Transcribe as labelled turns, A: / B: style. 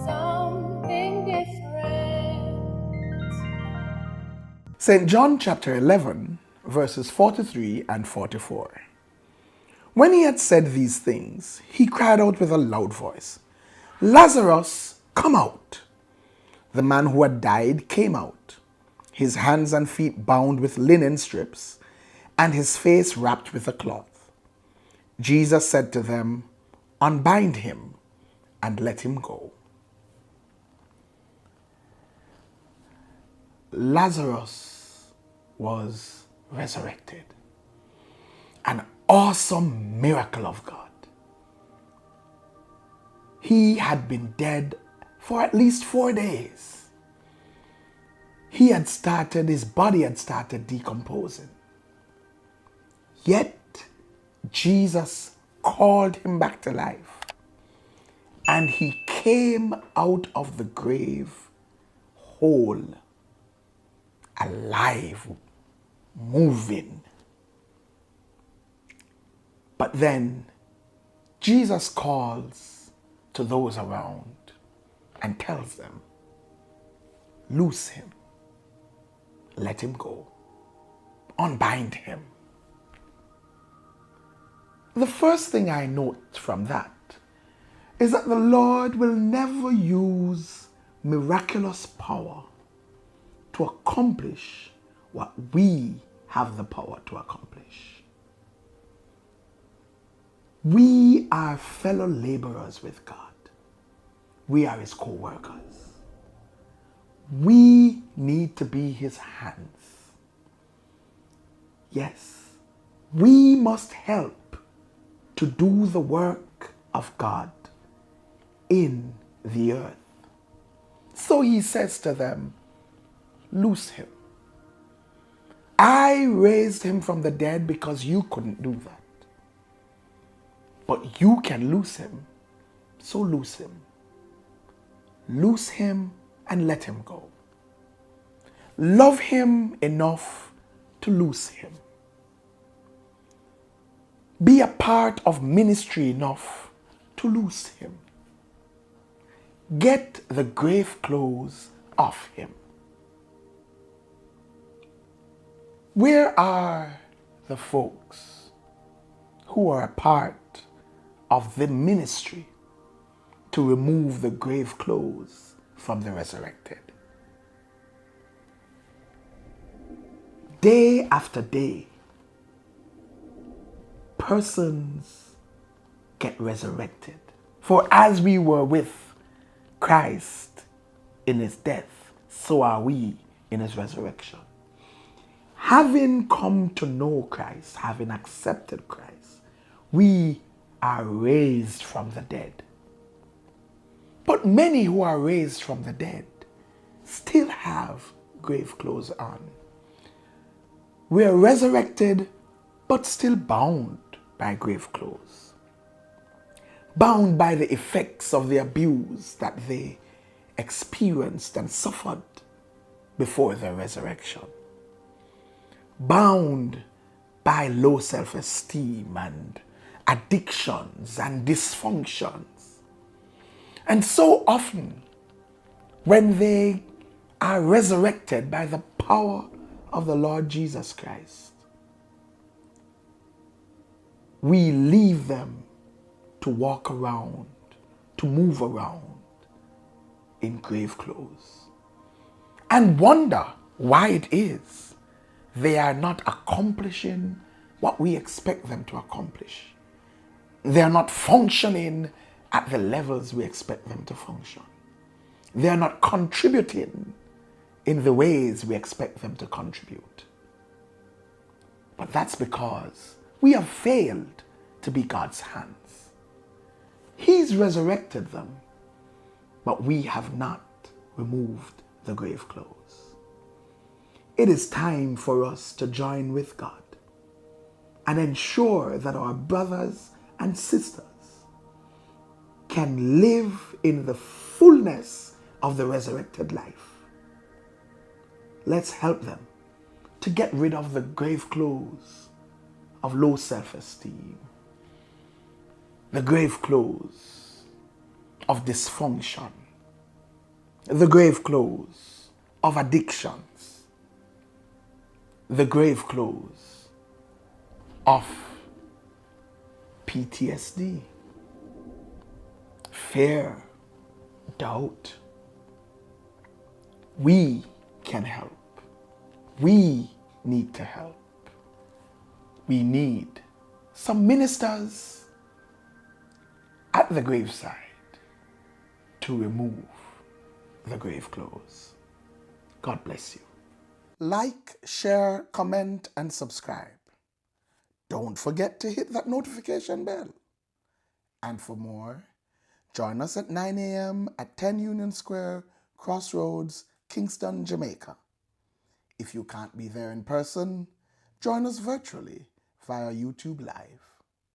A: Something different.
B: St. John chapter 11, verses 43 and 44. When he had said these things, he cried out with a loud voice, Lazarus, come out! The man who had died came out, his hands and feet bound with linen strips, and his face wrapped with a cloth. Jesus said to them, Unbind him and let him go. Lazarus was resurrected. An awesome miracle of God. He had been dead for at least 4 days. His body had started decomposing. Yet, Jesus called him back to life. And he came out of the grave whole, alive, moving. But then Jesus calls to those around and tells them, loose him, let him go, unbind him. The first thing I note from that is that the Lord will never use miraculous power to accomplish what we have the power to accomplish. We are fellow laborers with God. We are his co-workers. We need to be his hands. Yes, we must help to do the work of God in the earth. So he says to them, loose him. I raised him from the dead because you couldn't do that. But you can loose him, so loose him. Loose him and let him go. Love him enough to loose him. Be a part of ministry enough to loose him. Get the grave clothes off him. Where are the folks who are a part of the ministry to remove the grave clothes from the resurrected? Day after day, persons get resurrected. For as we were with Christ in his death, so are we in his resurrection. Having come to know Christ, having accepted Christ, we are raised from the dead. But many who are raised from the dead still have grave clothes on. We are resurrected, but still bound by grave clothes. Bound by the effects of the abuse that they experienced and suffered before their resurrection. Bound by low self-esteem and addictions and dysfunctions. And so often, when they are resurrected by the power of the Lord Jesus Christ, we leave them to walk around, to move around in grave clothes, and wonder why it is they are not accomplishing what we expect them to accomplish. They are not functioning at the levels we expect them to function. They are not contributing in the ways we expect them to contribute. But that's because we have failed to be God's hands. He's resurrected them, but we have not removed the grave clothes. It is time for us to join with God and ensure that our brothers and sisters can live in the fullness of the resurrected life. Let's help them to get rid of the grave clothes of low self-esteem, the grave clothes of dysfunction, the grave clothes of addictions, the grave clothes of PTSD, fear, doubt. We can help. We need to help. We need some ministers at the graveside to remove the grave clothes. God bless you. Like, share, comment, and subscribe. Don't forget to hit that notification bell. And for more, join us at 9 a.m. at 10 Union Square, Crossroads, Kingston, Jamaica. If you can't be there in person, join us virtually via YouTube Live.